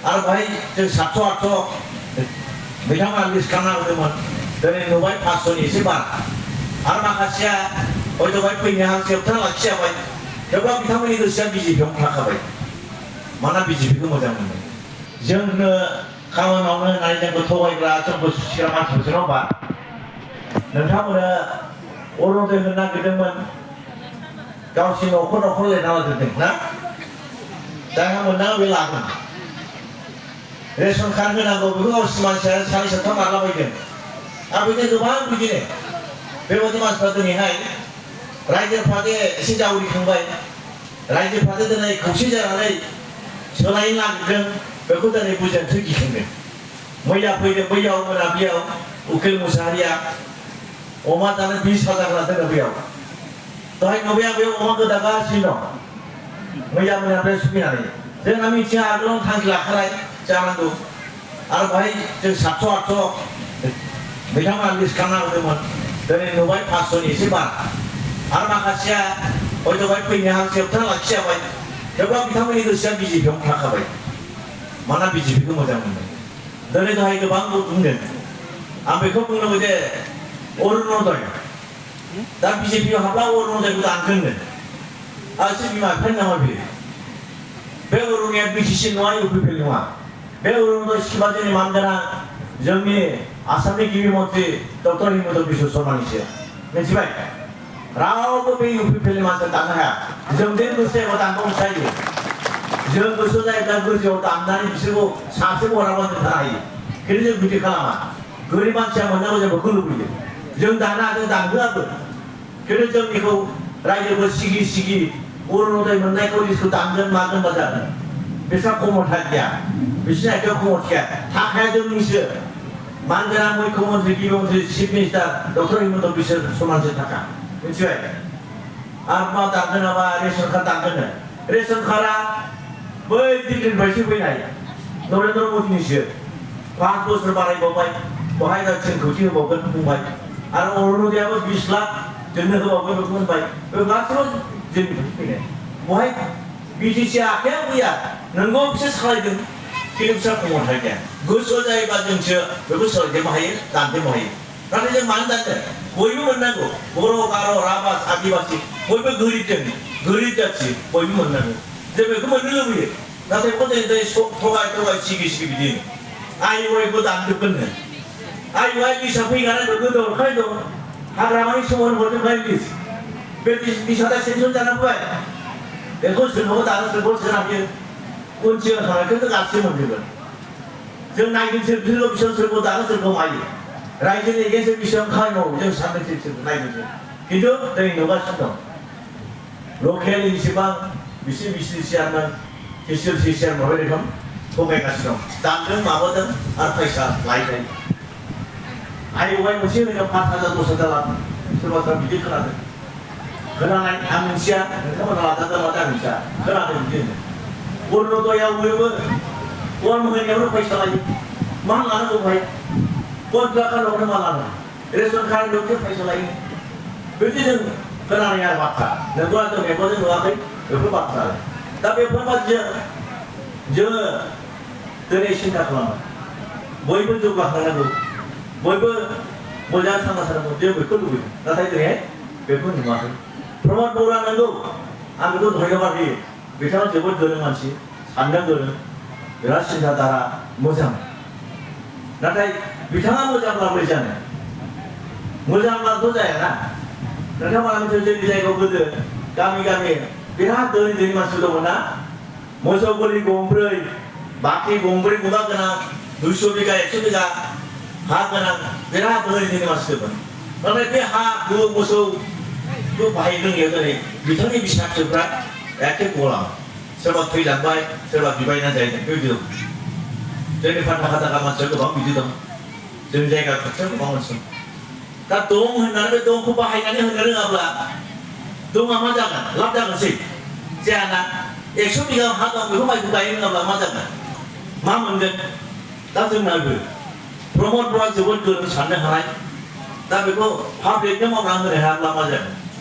आरो बाहाय जों 700 800 बिथांमोना लिस्ट खालामना होदोंमोन दिनै नुबाय 500नि एसे बारा आरो माखासेया हयथ' बाहाय फैनो हांसो होबथाना लाखिजाबाय थेवब्ला बिथांमोननि गोसोआ बिजेपियावनो थाखाबाय मानोना बिजेपिखौ मोजां मोनो जोंनो खामानि मावनो होननानै जोंखौ थगायग्रा जोंखौ सुसिग्रा मानसिफोरसो नङा होमबा नोंथांमोना अरुण'दय होनो नागिरदोंमोन गावसिनि न'खर लिरना लाजोबदों ना जायहा मोननांगौ बे लागोन रेशन कार्ड होनांगौ बेखौ गावसिनि मानसिया 2 साथाम लालाबायदों आरो बिदिनो गोबां बिदिनो बेबायदि मानसिफ्रा दिनैहाय रायजोफ्रादे एसे जावरिखांबाय रायजोफ्रादे दिनै खौसे जानानै सोलायनो नागिरदों बेखौ दिनै बुजिनो गिखांदों मैया फैदों बैयाव मोनाबिलियाव उकिल मुसाहारिया अमा जानो 20,000 लादों बैयाव दहाय नुबाय बेयाव अमा गोदागासिनो दं मैया मोनाबिलियाव सफैनानै जोंना मिथिया आगोलावनो थांखि लाखानाय जानांगौ आरो बाहाय जों 700 800 बिथांमोना लिस्ट खालामना होदोंमोन दिनै नुबाय 500नि एसे बारा आरो माखासेया हयथ' बाहाय फैनो हांसो होबथाना लाखिजाबाय थेवब्ला बिथांमोननि गोसोआ बिजेपियावनो थाखाबाय मानोना बिजेपिखौ मोजां मोनो दिनै दहाय गोबां बुंदों आं बेखौ बुंनांगौ जे अरुण'दय दा बिजेपियाव हाबला अरुण'दयखौ दानगोननो आरो एसे बिमा बिफानि नामा बियो बे अरुण'दया बिटिसि नङा इउपिपिएल नङा बे अरुण'दय स्किमा जोंनि मानगोनां जोंनि आसामनि गिबि मन्त्रि डक्टर हिमन्त बिश्व शर्मानिसो मिथिबाय रावबो बे इउपिपिएलनि मानसिया दाननो हाया जों बे गोसोआव दानबावनो जायो जों गोसो जायोब्ला गोजौआव दाननानै बिसोरखौ सासे बराबा जों थानो हायो खिन्थु जों बिदि खालामा गोरिब मानसिया मोननांगौ जों बेखौ लुबैयो जों दाना जों दानहोआबो खिन्थु जोंनिखौ रायजोखौ सिगि अरुण'दय मोननायखौ लिस्टखौ दानगोन मागोन बा जागोन बिस्रा खमथा गैया बिसोरनि आखायाव खमथ गैया थाखाया जोंनिसो मानगोनां मुख्यमन्त्रि गिबि मन्त्रि chief minister doctor Himanta Biswa शर्मानिसो थाखा मिथिबाय आरो मा दानगोन नामा रेशन कार्ड दानगोन रेशन कार्डआ बै दिल्लीनिफ्रायसो फैनाय नरेन्द्र मदिनिसो 5 बोसोर बारायबावबाय बहाय दा 3 कोटि होबावगोन बुंबाय आरो अरुण'दयाबो 20 लाख जोंनो होबावगोन बेखौ होनबाय बे गासिबो जोंनिफ्राय फैनाय बहाय बिटिसि आखायाव गैया नोंगौ बिसोर सालायदों खिन्थु बिसोर खमथा गैया गोसो जायोबा जोंसो बेखौ सोलायजोबनो हायो दानजोबनो हायो नाथाय जों मानो दाननो बयबो मोननांगौ बर' गार' राभा आदिबासि बयबो गोरिब जाथि बयबो मोननांगौ जों बेखौ मोननो लुबैयो नाथाय बेखौ जों थगाय सिगि बिदिनो आइवाइखौ दानजोबगोननो आइवाइ लिस्टआ फैगानाय गोदो हरखानाय दं हाग्रामानि सोमोन्दै हरजोबखानाय लिस्ट बे लिस्टआ सेन्सन जाना फैबाय बेखौ सोरखौबो दानो सोरखौबो सोनाबयो उनथिं होखानायखौ गासिबो मोनजोबगोन जों नायगोनसो बिसोरखौ बिसोर सोरखौ दानो सोरखौ मायो रायजोनि एगेन्सटआव बेसेबां खामानि मावो जों साननोसै बिसोरखौ नायगोनसो खिन्थु दिनै नुगासिनो दं लकेल इसेबां बिसि चेयारमेन केसिएल चेयार माबाय रोखोम थगायगासिनो दं दानदों माबादों आरो फैसा लायदों आइवाइ मोनसे होनो 5,000 10,000 लादों सोरबा बिदि खोनादों खोनानाय आं मिथिया नोंथांमोना लादों लादों आं मिथिया खोनादों बिदि होनो अरुण'दयाव बयबो 1 महीनायावनो फैसा लायो मा लानांगौ भाई 5 लाख लानो मा लानो रेशन कार्ड ल'सो फैसा लायो बिदि जों खोनानाय बाथ्रा नोंगौ जों मेगनजों नुवाखै बेफोर बाथ्रा दा बेफोरबादिजों जोङो दिनै सिन्था खालामो बयबो जौगाखांनांगौ बयबो मोजां थांना थानांगौ जों बेखौ लुबैयो नाथाय दिनैहाय बेखौ नुवाखै प्रमद बर'आ नंगौ आं बेखौ धन्यबाद होयो बिथाङा जोबोद गोरों मानसि साननो गोरों बिराद सिन्था धारा मोजां नाथाय बिथाङा मोजांब्ला बोरै जानो मोजांब्लाथ' जायाना नोंथांमोना मिथियो जोंनि जायगायाव गोदो गामि बिराद धोनि मानसिफोर दंमोन ना मोसौ गलि 2 बाख्रि 2 गुदा गोनां 200 बिगा 100 बिगा हा गोनां बिराद धोनि मानसिफोरमोन नाथाय बे हा मोसौखौ बाहायनो रोङैयाव दिनै बिथांनि बिसि फिसाफ्रा एखे गलाम सोरबा थैलांबाय सोरबा बिबायना जाहैदों बेबायदि दं जोंनि फाथा मानसिया गोबां बिदि दं जोंनि जायगा खाथियाव गोबां मानसि दा दं होननानै बे दंखौ बाहायनानै होनो रोङाब्ला दङा मा जागोन लाब जागोनसै जायाना 100 बिगा हा दं बेखौ माइखौ गायनो रोङाब्ला मा जागोन मा मोनगोन दा जोंनाबो प्रमद बर'आ जोबोद गोरों साननो हानाय दा बेखौ पाब्लिकनो मावना होनो हायाब्ला मा जागोन